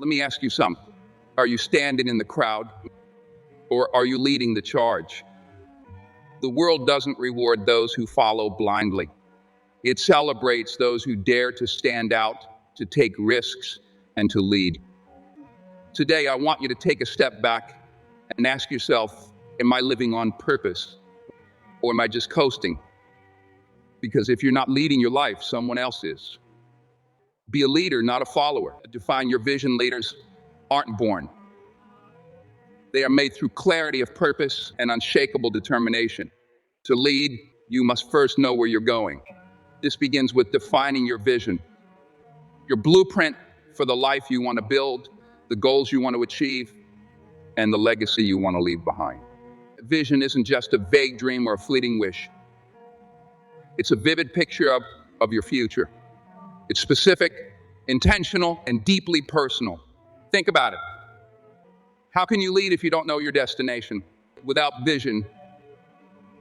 Let me ask you something. Are you standing in the crowd or are you leading the charge? The world doesn't reward those who follow blindly. It celebrates those who dare to stand out, to take risks, and to lead. Today, I want you to take a step back and ask yourself, am I living on purpose or am I just coasting? Because if you're not leading your life, someone else is. Be a leader, not a follower. Define your vision. Leaders aren't born. They are made through clarity of purpose and unshakable determination. To lead, you must first know where you're going. This begins with defining your vision, your blueprint for the life you want to build, the goals you want to achieve, and the legacy you want to leave behind. Vision isn't just a vague dream or a fleeting wish. It's a vivid picture of your future. It's specific, intentional, and deeply personal. Think about it. How can you lead if you don't know your destination? Without vision,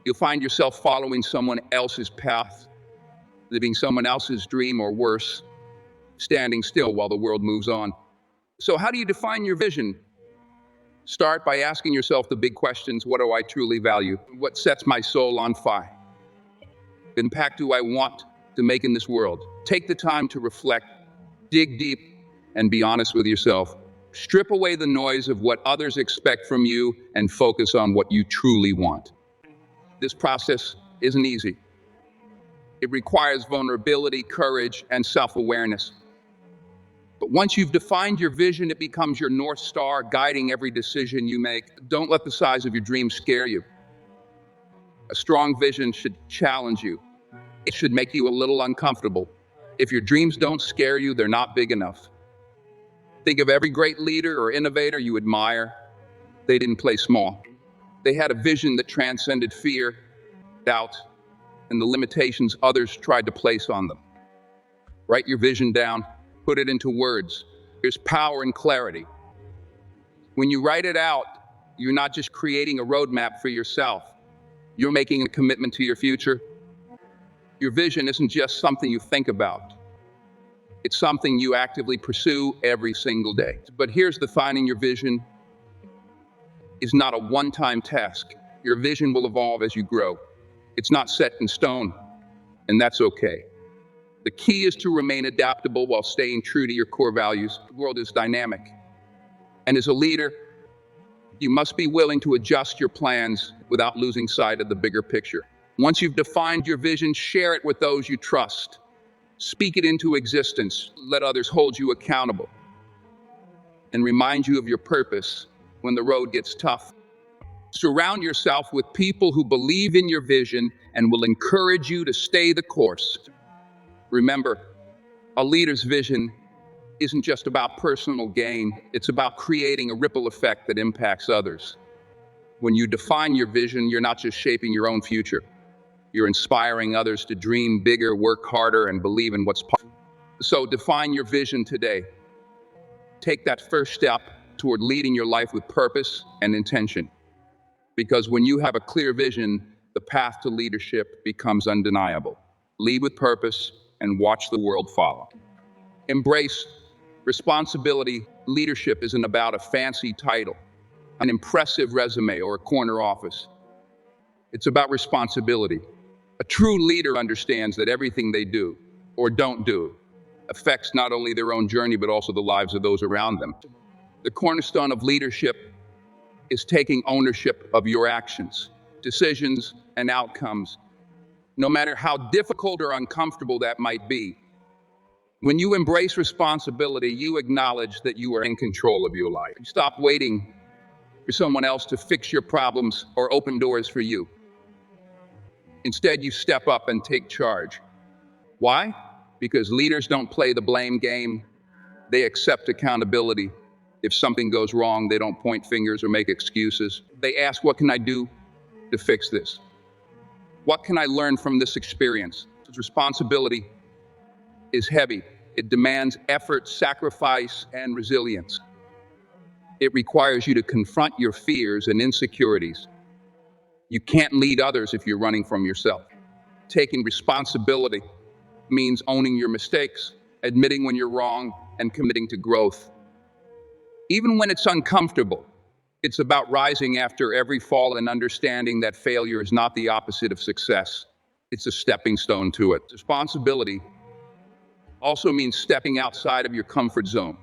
you'll find yourself following someone else's path, living someone else's dream, or worse, standing still while the world moves on. So how do you define your vision? Start by asking yourself the big questions. What do I truly value? What sets my soul on fire? What impact do I want to make in this world? Take the time to reflect, dig deep, and be honest with yourself. Strip away the noise of what others expect from you and focus on what you truly want. This process isn't easy. It requires vulnerability, courage, and self-awareness. But once you've defined your vision, it becomes your North Star, guiding every decision you make. Don't let the size of your dreams scare you. A strong vision should challenge you. It should make you a little uncomfortable. If your dreams don't scare you, they're not big enough. Think of every great leader or innovator you admire. They didn't play small. They had a vision that transcended fear, doubt, and the limitations others tried to place on them. Write your vision down. Put it into words. There's power in clarity. When you write it out, you're not just creating a roadmap for yourself. You're making a commitment to your future. Your vision isn't just something you think about. It's something you actively pursue every single day. But here's defining your vision is not a one-time task. Your vision will evolve as you grow. It's not set in stone, and that's okay. The key is to remain adaptable while staying true to your core values. The world is dynamic. And as a leader, you must be willing to adjust your plans without losing sight of the bigger picture. Once you've defined your vision, share it with those you trust. Speak it into existence. Let others hold you accountable. And remind you of your purpose when the road gets tough. Surround yourself with people who believe in your vision and will encourage you to stay the course. Remember, a leader's vision isn't just about personal gain. It's about creating a ripple effect that impacts others. When you define your vision, you're not just shaping your own future. You're inspiring others to dream bigger, work harder, and believe in what's possible. So define your vision today. Take that first step toward leading your life with purpose and intention. Because when you have a clear vision, the path to leadership becomes undeniable. Lead with purpose and watch the world follow. Embrace responsibility. Leadership isn't about a fancy title, an impressive resume, or a corner office. It's about responsibility. A true leader understands that everything they do or don't do affects not only their own journey, but also the lives of those around them. The cornerstone of leadership is taking ownership of your actions, decisions, and outcomes, no matter how difficult or uncomfortable that might be. When you embrace responsibility, you acknowledge that you are in control of your life. Stop waiting for someone else to fix your problems or open doors for you. Instead, you step up and take charge. Why? Because leaders don't play the blame game. They accept accountability. If something goes wrong, they don't point fingers or make excuses. They ask, what can I do to fix this? What can I learn from this experience? Responsibility is heavy. It demands effort, sacrifice, and resilience. It requires you to confront your fears and insecurities. You can't lead others if you're running from yourself. Taking responsibility means owning your mistakes, admitting when you're wrong, and committing to growth. Even when it's uncomfortable, it's about rising after every fall and understanding that failure is not the opposite of success. It's a stepping stone to it. Responsibility also means stepping outside of your comfort zone.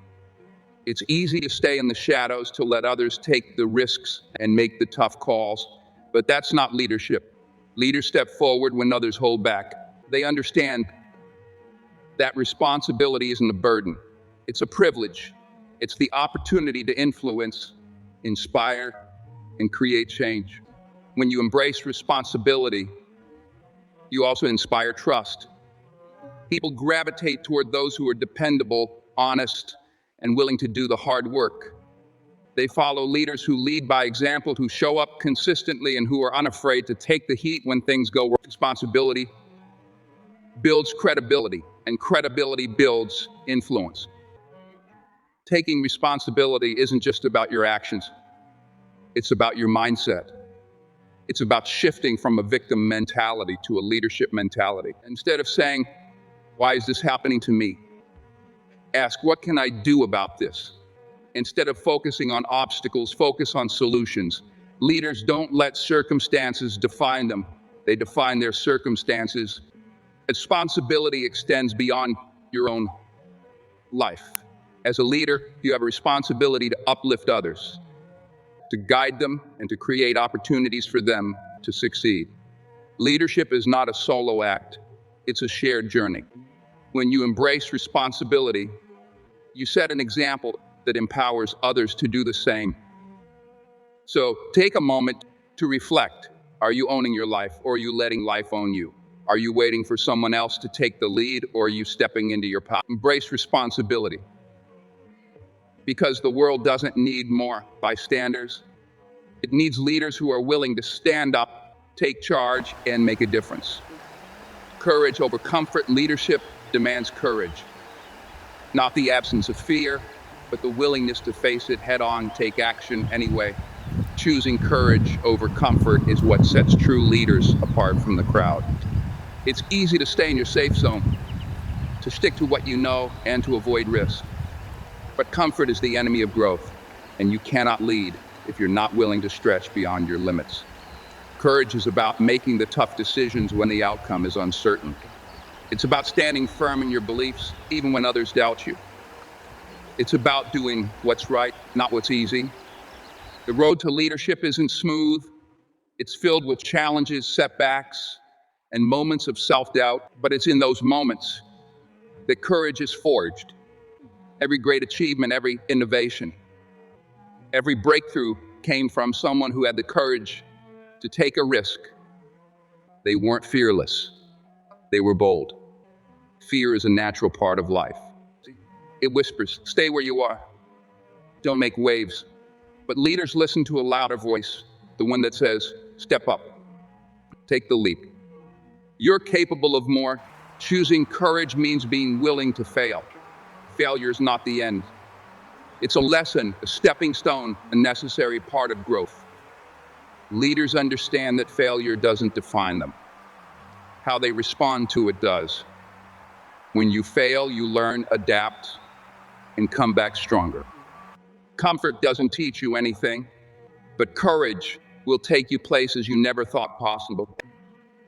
It's easy to stay in the shadows, to let others take the risks and make the tough calls, but that's not leadership. Leaders step forward when others hold back. They understand that responsibility isn't a burden. It's a privilege. It's the opportunity to influence, inspire, and create change. When you embrace responsibility, you also inspire trust. People gravitate toward those who are dependable, honest, and willing to do the hard work. They follow leaders who lead by example, who show up consistently, and who are unafraid to take the heat when things go wrong. Responsibility builds credibility, and credibility builds influence. Taking responsibility isn't just about your actions, it's about your mindset. It's about shifting from a victim mentality to a leadership mentality. Instead of saying, "Why is this happening to me?" ask, "What can I do about this?" Instead of focusing on obstacles, focus on solutions. Leaders don't let circumstances define them, they define their circumstances. Responsibility extends beyond your own life. As a leader, you have a responsibility to uplift others, to guide them, and to create opportunities for them to succeed. Leadership is not a solo act, it's a shared journey. When you embrace responsibility, you set an example that empowers others to do the same. So take a moment to reflect. Are you owning your life, or are you letting life own you? Are you waiting for someone else to take the lead, or are you stepping into your power? Embrace responsibility, because the world doesn't need more bystanders. It needs leaders who are willing to stand up, take charge, and make a difference. Courage over comfort. Leadership demands courage. Not the absence of fear, but the willingness to face it head on, take action anyway. Choosing courage over comfort is what sets true leaders apart from the crowd. It's easy to stay in your safe zone, to stick to what you know, and to avoid risk. But comfort is the enemy of growth, and you cannot lead if you're not willing to stretch beyond your limits. Courage is about making the tough decisions when the outcome is uncertain. It's about standing firm in your beliefs, even when others doubt you. It's about doing what's right, not what's easy. The road to leadership isn't smooth. It's filled with challenges, setbacks, and moments of self-doubt, but it's in those moments that courage is forged. Every great achievement, every innovation, every breakthrough came from someone who had the courage to take a risk. They weren't fearless, they were bold. Fear is a natural part of life. It whispers, "Stay where you are. Don't make waves." But leaders listen to a louder voice, the one that says, "Step up. Take the leap. You're capable of more." Choosing courage means being willing to fail. Failure is not the end. It's a lesson, a stepping stone, a necessary part of growth. Leaders understand that failure doesn't define them. How they respond to it does. When you fail, you learn, adapt, and come back stronger. Comfort doesn't teach you anything, but courage will take you places you never thought possible.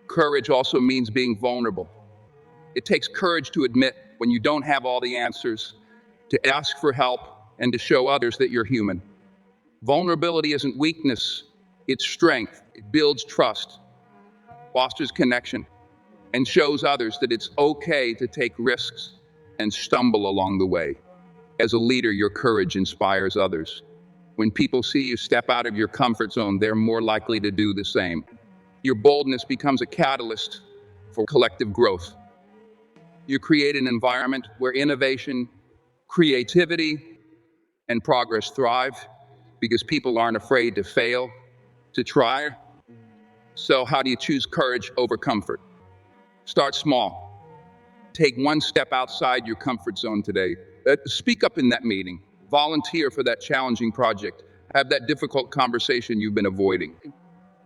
Courage also means being vulnerable. It takes courage to admit when you don't have all the answers, to ask for help, and to show others that you're human. Vulnerability isn't weakness, it's strength. It builds trust, fosters connection, and shows others that it's okay to take risks and stumble along the way. As a leader, your courage inspires others. When people see you step out of your comfort zone, they're more likely to do the same. Your boldness becomes a catalyst for collective growth. You create an environment where innovation, creativity, and progress thrive because people aren't afraid to fail, to try. So how do you choose courage over comfort? Start small. Take one step outside your comfort zone today. Speak up in that meeting. Volunteer for that challenging project. Have that difficult conversation you've been avoiding.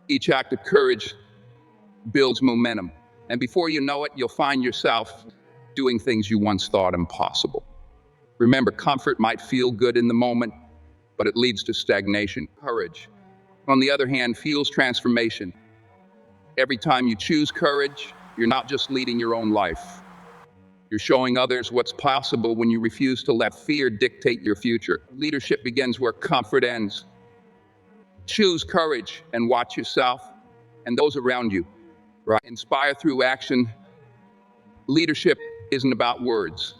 Each act of courage builds momentum. And before you know it, you'll find yourself doing things you once thought impossible. Remember, comfort might feel good in the moment, but it leads to stagnation. Courage, on the other hand, fuels transformation. Every time you choose courage, you're not just leading your own life. You're showing others what's possible when you refuse to let fear dictate your future. Leadership begins where comfort ends. Choose courage and watch yourself and those around you. Right? Inspire through action. Leadership isn't about words.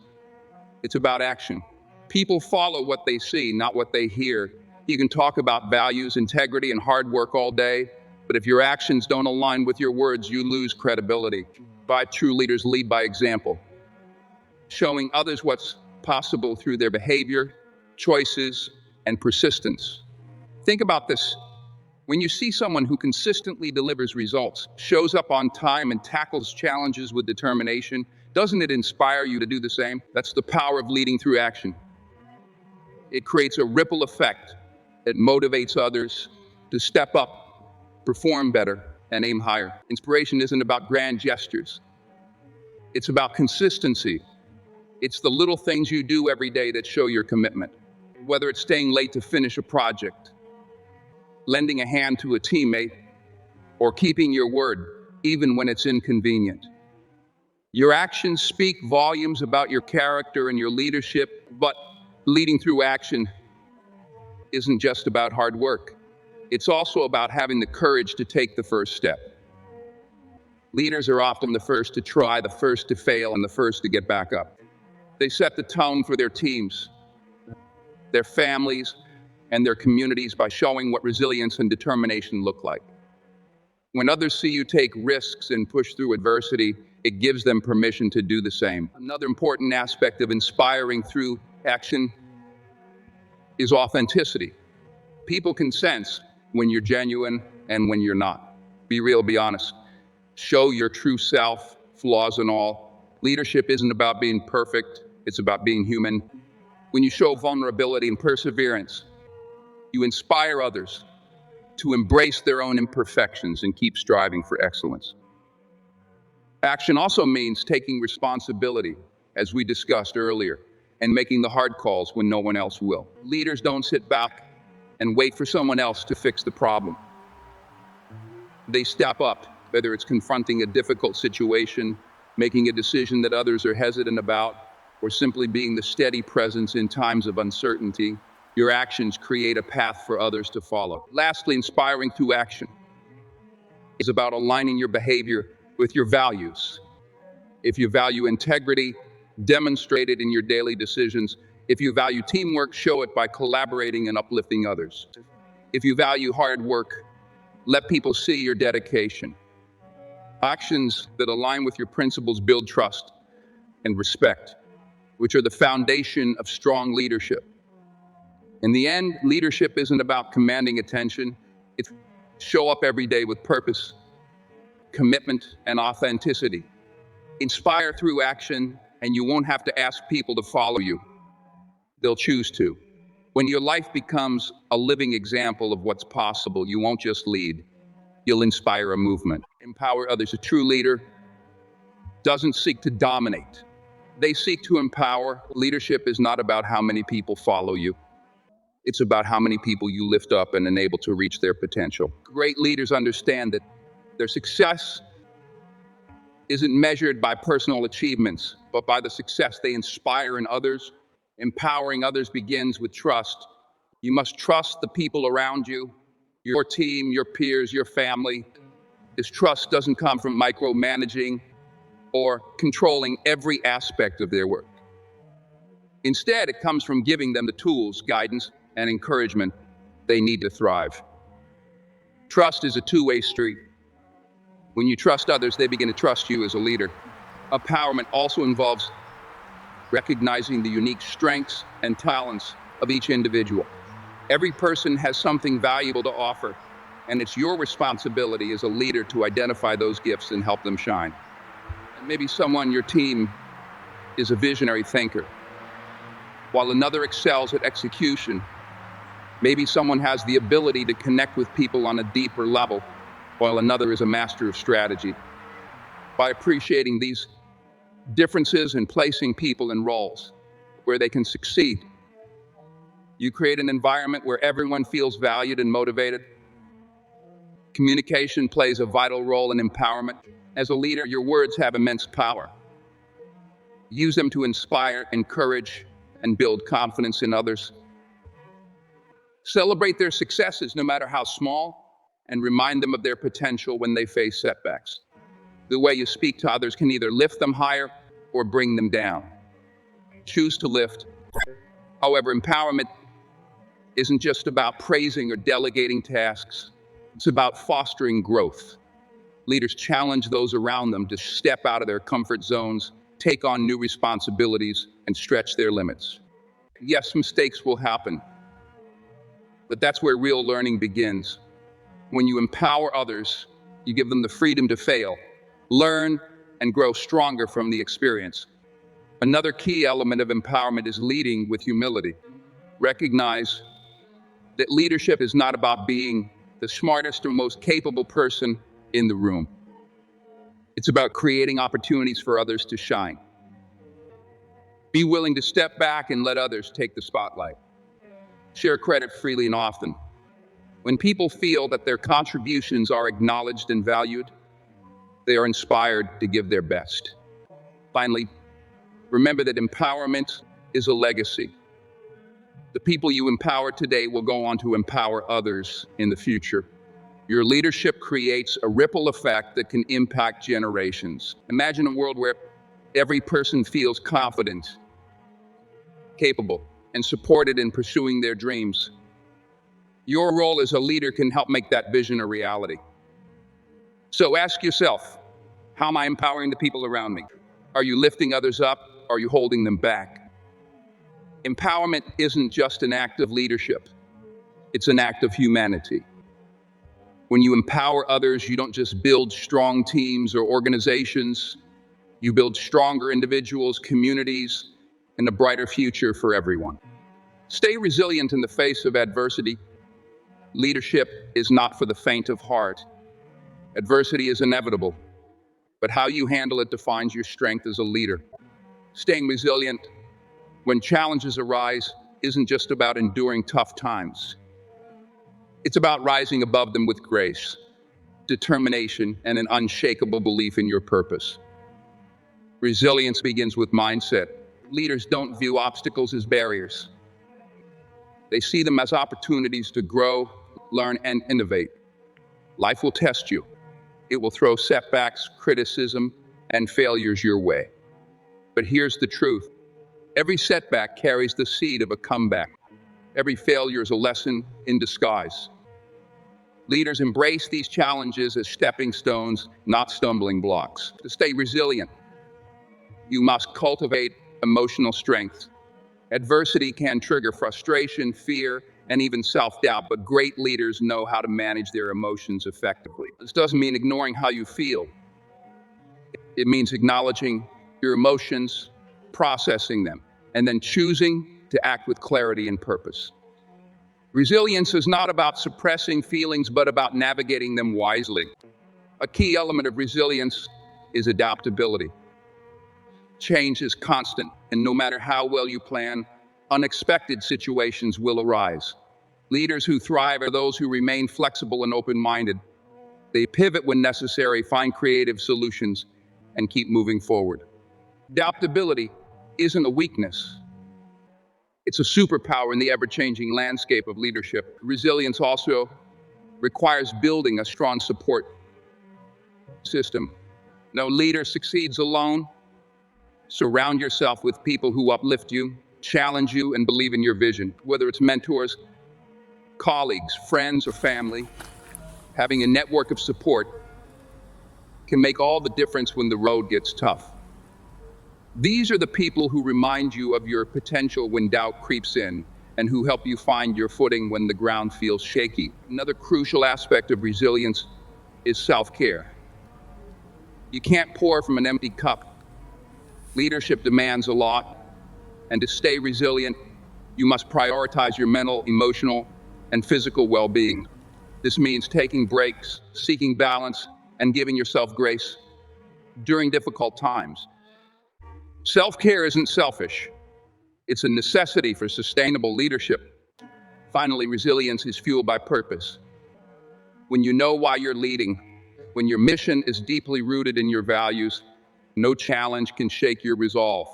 It's about action. People follow what they see, not what they hear. You can talk about values, integrity, and hard work all day, but if your actions don't align with your words, you lose credibility. True leaders lead by example, showing others what's possible through their behavior, choices, and persistence. Think about this. When you see someone who consistently delivers results, shows up on time, and tackles challenges with determination, doesn't it inspire you to do the same? That's the power of leading through action. It creates a ripple effect that motivates others to step up, perform better, and aim higher. Inspiration isn't about grand gestures. It's about consistency. It's the little things you do every day that show your commitment. Whether it's staying late to finish a project, lending a hand to a teammate, or keeping your word, even when it's inconvenient. Your actions speak volumes about your character and your leadership, but leading through action isn't just about hard work. It's also about having the courage to take the first step. Leaders are often the first to try, the first to fail, and the first to get back up. They set the tone for their teams, their families, and their communities by showing what resilience and determination look like. When others see you take risks and push through adversity, it gives them permission to do the same. Another important aspect of inspiring through action is authenticity. People can sense when you're genuine and when you're not. Be real, be honest. Show your true self, flaws and all. Leadership isn't about being perfect, it's about being human. When you show vulnerability and perseverance, you inspire others to embrace their own imperfections and keep striving for excellence. Action also means taking responsibility, as we discussed earlier, and making the hard calls when no one else will. Leaders don't sit back and wait for someone else to fix the problem. They step up, whether it's confronting a difficult situation, making a decision that others are hesitant about, or simply being the steady presence in times of uncertainty. Your actions create a path for others to follow. Lastly, inspiring through action is about aligning your behavior with your values. If you value integrity, demonstrate it in your daily decisions. If you value teamwork, show it by collaborating and uplifting others. If you value hard work, let people see your dedication. Actions that align with your principles build trust and respect, which are the foundation of strong leadership. In the end, leadership isn't about commanding attention. It's show up every day with purpose, commitment, and authenticity. Inspire through action, and you won't have to ask people to follow you. They'll choose to. When your life becomes a living example of what's possible, you won't just lead, you'll inspire a movement. Empower others. A true leader doesn't seek to dominate. They seek to empower. Leadership is not about how many people follow you. It's about how many people you lift up and enable to reach their potential. Great leaders understand that their success isn't measured by personal achievements, but by the success they inspire in others. Empowering others begins with trust. You must trust the people around you, your team, your peers, your family. This trust doesn't come from micromanaging or controlling every aspect of their work. Instead, it comes from giving them the tools, guidance, and encouragement they need to thrive. Trust is a two-way street. When you trust others, they begin to trust you as a leader. Empowerment also involves recognizing the unique strengths and talents of each individual. Every person has something valuable to offer, and it's your responsibility as a leader to identify those gifts and help them shine. And maybe someone on your team is a visionary thinker, while another excels at execution. Maybe someone has the ability to connect with people on a deeper level, while another is a master of strategy. By appreciating these differences and placing people in roles where they can succeed, You create an environment where everyone feels valued and motivated. Communication plays a vital role in empowerment. As a leader, your words have immense power. Use them to inspire, encourage, and build confidence in others. Celebrate their successes, no matter how small, and remind them of their potential when they face setbacks. The way you speak to others can either lift them higher or bring them down. Choose to lift. However, empowerment isn't just about praising or delegating tasks. It's about fostering growth. Leaders challenge those around them to step out of their comfort zones, take on new responsibilities, and stretch their limits. Yes, mistakes will happen, but that's where real learning begins. When you empower others, you give them the freedom to fail, learn, and grow stronger from the experience. Another key element of empowerment is leading with humility. Recognize that leadership is not about being the smartest or most capable person in the room. It's about creating opportunities for others to shine. Be willing to step back and let others take the spotlight. Share credit freely and often. When people feel that their contributions are acknowledged and valued, they are inspired to give their best. Finally, remember that empowerment is a legacy. The people you empower today will go on to empower others in the future. Your leadership creates a ripple effect that can impact generations. Imagine a world where every person feels confident, capable, and supported in pursuing their dreams. Your role as a leader can help make that vision a reality. So ask yourself, how am I empowering the people around me? Are you lifting others up? Are you holding them back? Empowerment isn't just an act of leadership. It's an act of humanity. When you empower others, you don't just build strong teams or organizations. You build stronger individuals, communities, and a brighter future for everyone. Stay resilient in the face of adversity. Leadership is not for the faint of heart. Adversity is inevitable, but how you handle it defines your strength as a leader. Staying resilient when challenges arise isn't just about enduring tough times. It's about rising above them with grace, determination, and an unshakable belief in your purpose. Resilience begins with mindset. Leaders don't view obstacles as barriers. They see them as opportunities to grow, learn, and innovate. Life will test you. It will throw setbacks, criticism, and failures your way. But here's the truth. Every setback carries the seed of a comeback. Every failure is a lesson in disguise. Leaders embrace these challenges as stepping stones, not stumbling blocks. To stay resilient, you must cultivate emotional strength. Adversity can trigger frustration, fear, and even self-doubt, but great leaders know how to manage their emotions effectively. This doesn't mean ignoring how you feel. It means acknowledging your emotions, processing them, and then choosing to act with clarity and purpose. Resilience is not about suppressing feelings, but about navigating them wisely. A key element of resilience is adaptability. Change is constant, and no matter how well you plan, unexpected situations will arise. Leaders who thrive are those who remain flexible and open-minded. They pivot when necessary, find creative solutions, and keep moving forward. Adaptability isn't a weakness. It's a superpower in the ever-changing landscape of leadership. Resilience also requires building a strong support system. No leader succeeds alone. Surround yourself with people who uplift you, challenge you, and believe in your vision. Whether it's mentors, colleagues, friends, or family, having a network of support can make all the difference when the road gets tough. These are the people who remind you of your potential when doubt creeps in, and who help you find your footing when the ground feels shaky. Another crucial aspect of resilience is self-care. You can't pour from an empty cup. Leadership demands a lot, and to stay resilient, you must prioritize your mental, emotional, and physical well-being. This means taking breaks, seeking balance, and giving yourself grace during difficult times. Self-care isn't selfish. It's a necessity for sustainable leadership. Finally, resilience is fueled by purpose. When you know why you're leading, when your mission is deeply rooted in your values, no challenge can shake your resolve.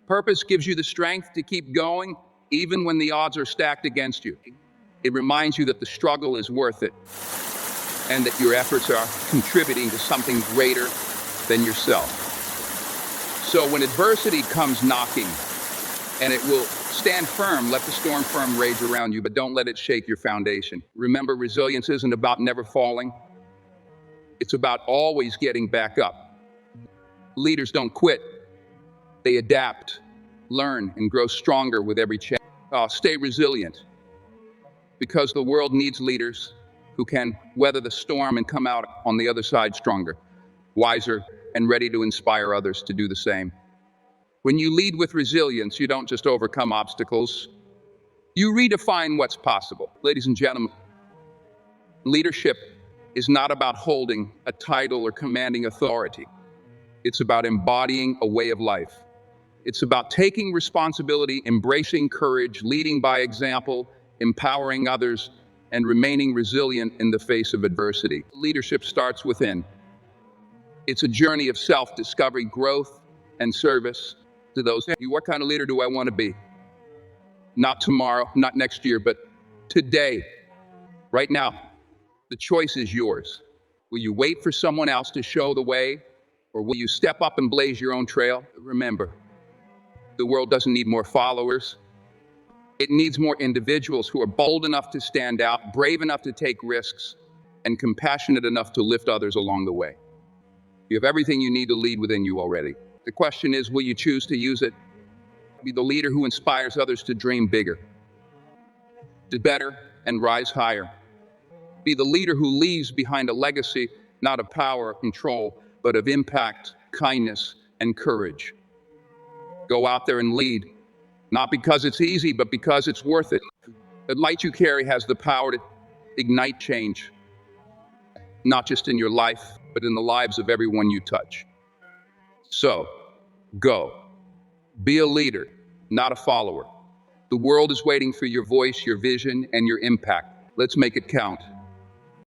Purpose gives you the strength to keep going even when the odds are stacked against you. It reminds you that the struggle is worth it and that your efforts are contributing to something greater than yourself. So when adversity comes knocking, and it will stand firm, let the storm firm rage around you, but don't let it shake your foundation. Remember, resilience isn't about never falling. It's about always getting back up. Leaders don't quit. They adapt, learn, and grow stronger with every challenge. Stay resilient, because the world needs leaders who can weather the storm and come out on the other side stronger, wiser, and ready to inspire others to do the same. When you lead with resilience, you don't just overcome obstacles, you redefine what's possible. Ladies and gentlemen, leadership is not about holding a title or commanding authority. It's about embodying a way of life. It's about taking responsibility, embracing courage, leading by example, empowering others, and remaining resilient in the face of adversity. Leadership starts within. It's a journey of self-discovery, growth, and service to those. What kind of leader do I want to be? Not tomorrow, not next year, but today, right now. The choice is yours. Will you wait for someone else to show the way, or will you step up and blaze your own trail? Remember, the world doesn't need more followers. It needs more individuals who are bold enough to stand out, brave enough to take risks, and compassionate enough to lift others along the way. You have everything you need to lead within you already. The question is, will you choose to use it? Be the leader who inspires others to dream bigger, do better, and rise higher. Be the leader who leaves behind a legacy, not of power or control, but of impact, kindness, and courage. Go out there and lead, not because it's easy, but because it's worth it. The light you carry has the power to ignite change, not just in your life, but in the lives of everyone you touch. So, go. Be a leader, not a follower. The world is waiting for your voice, your vision, and your impact. Let's make it count.